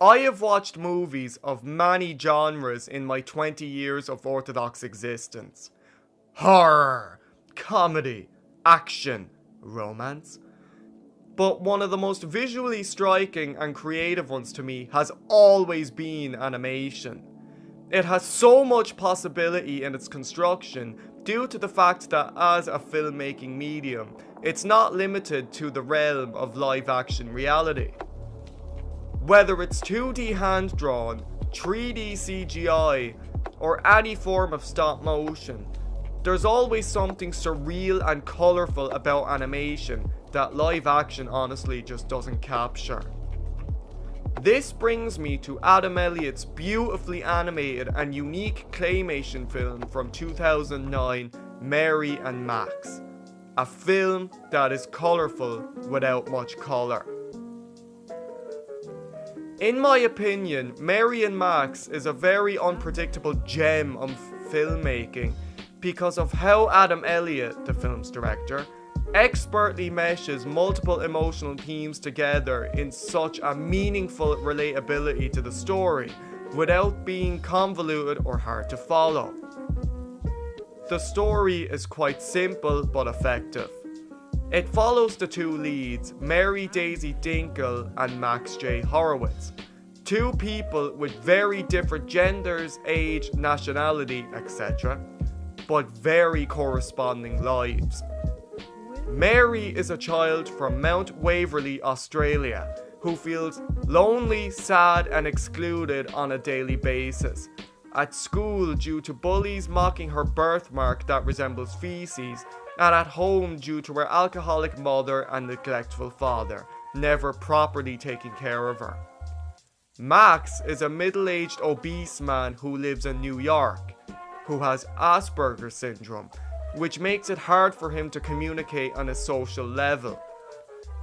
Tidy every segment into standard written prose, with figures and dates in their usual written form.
I have watched movies of many genres in my 20 years of Orthodox existence. Horror, comedy, action, romance. But one of the most visually striking and creative ones to me has always been animation. It has so much possibility in its construction due to the fact that as a filmmaking medium, it's not limited to the realm of live action reality. Whether it's 2D hand drawn, 3D CGI, or any form of stop motion, there's always something surreal and colourful about animation that live action honestly just doesn't capture. This brings me to Adam Elliott's beautifully animated and unique claymation film from 2009, Mary and Max. A film that is colourful without much colour. In my opinion, Mary and Max is a very unpredictable gem of filmmaking because of how Adam Elliott, the film's director, expertly meshes multiple emotional themes together in such a meaningful relatability to the story without being convoluted or hard to follow. The story is quite simple but effective. It follows the two leads, Mary Daisy Dinkle and Max J. Horowitz, two people with very different genders, age, nationality, etc., but very corresponding lives. Mary is a child from Mount Waverley, Australia, who feels lonely, sad, and excluded on a daily basis. At school due to bullies mocking her birthmark that resembles feces, and at home due to her alcoholic mother and neglectful father, never properly taking care of her. Max is a middle-aged obese man who lives in New York, who has Asperger's syndrome, which makes it hard for him to communicate on a social level.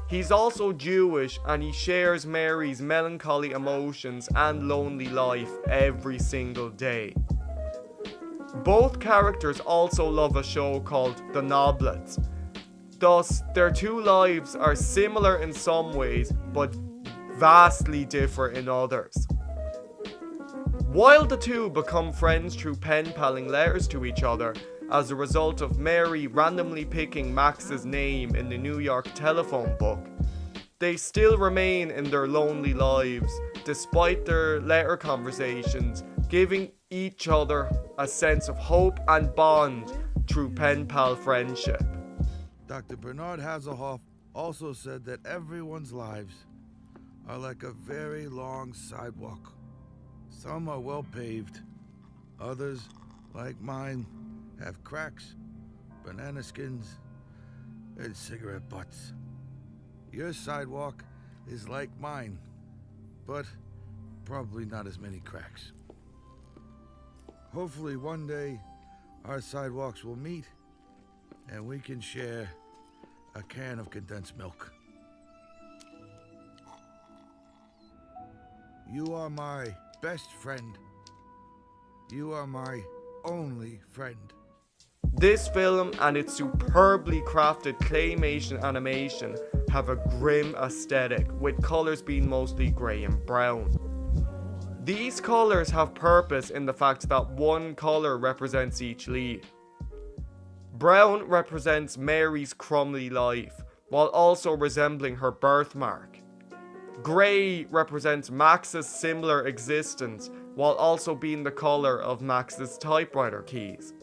He's also Jewish and he shares Mary's melancholy emotions and lonely life every single day. Both characters also love a show called The Noblets. Thus, their two lives are similar in some ways, but vastly different in others. While the two become friends through pen paling letters to each other, as a result of Mary randomly picking Max's name in the New York telephone book, they still remain in their lonely lives, despite their letter conversations, giving each other a sense of hope and bond through pen pal friendship. Dr. Bernard Hasselhoff also said that everyone's lives are like a very long sidewalk. Some are well paved, others, like mine, have cracks, banana skins, and cigarette butts. Your sidewalk is like mine, but probably not as many cracks. Hopefully one day our sidewalks will meet and we can share a can of condensed milk. You are my best friend. You are my only friend. This film and its superbly crafted claymation animation have a grim aesthetic, with colours being mostly grey and brown. These colours have purpose in the fact that one colour represents each lead. Brown represents Mary's crumbly life, while also resembling her birthmark. Grey represents Max's similar existence, while also being the colour of Max's typewriter keys.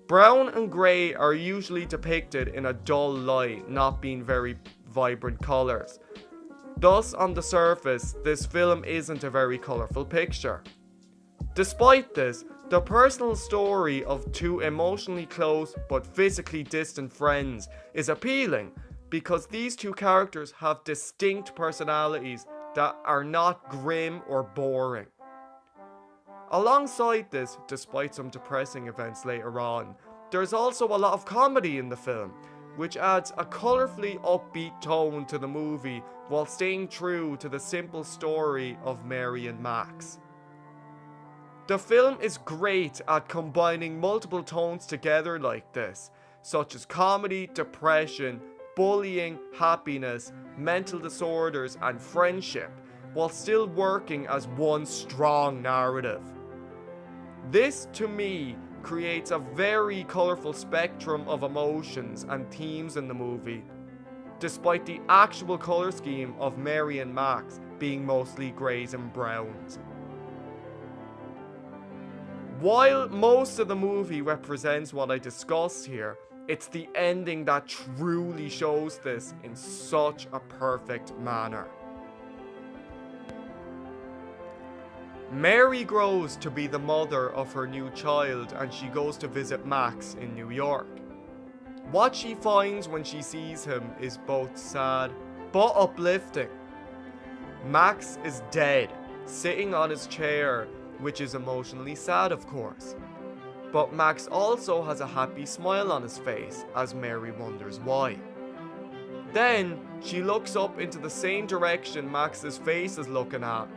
Brown and grey are usually depicted in a dull light, not being very vibrant colours. Thus, on the surface, this film isn't a very colourful picture. Despite this, the personal story of two emotionally close but physically distant friends is appealing because these two characters have distinct personalities that are not grim or boring. Alongside this, despite some depressing events later on, there's also a lot of comedy in the film, which adds a colourfully upbeat tone to the movie while staying true to the simple story of Mary and Max. The film is great at combining multiple tones together like this, such as comedy, depression, bullying, happiness, mental disorders, and friendship, while still working as one strong narrative. This, to me, creates a very colourful spectrum of emotions and themes in the movie, despite the actual colour scheme of Mary and Max being mostly greys and browns. While most of the movie represents what I discussed here, it's the ending that truly shows this in such a perfect manner. Mary grows to be the mother of her new child and she goes to visit Max in New York. What she finds when she sees him is both sad but uplifting. Max is dead, sitting on his chair, which is emotionally sad, of course. But Max also has a happy smile on his face as Mary wonders why. Then she looks up into the same direction Max's face is looking at,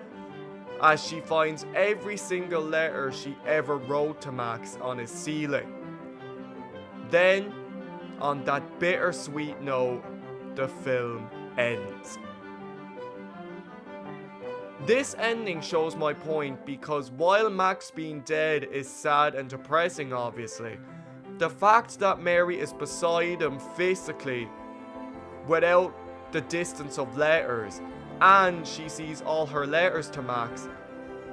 as she finds every single letter she ever wrote to Max on his ceiling. Then, on that bittersweet note, the film ends. This ending shows my point because while Max being dead is sad and depressing obviously, the fact that Mary is beside him physically without the distance of letters, and she sees all her letters to Max,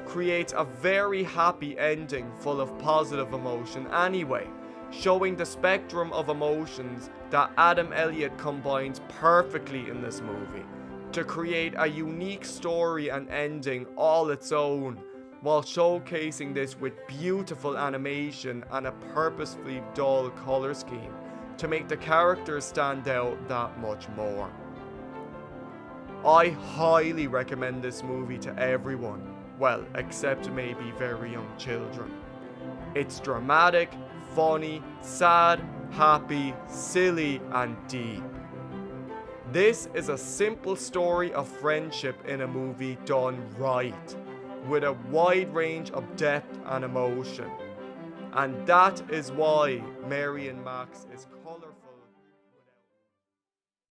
creates a very happy ending full of positive emotion anyway, showing the spectrum of emotions that Adam Elliott combines perfectly in this movie to create a unique story and ending all its own, while showcasing this with beautiful animation and a purposefully dull colour scheme to make the characters stand out that much more. I highly recommend this movie to everyone, well, except maybe very young children. It's dramatic, funny, sad, happy, silly, and deep. This is a simple story of friendship in a movie done right, with a wide range of depth and emotion. And that is why Mary and Max is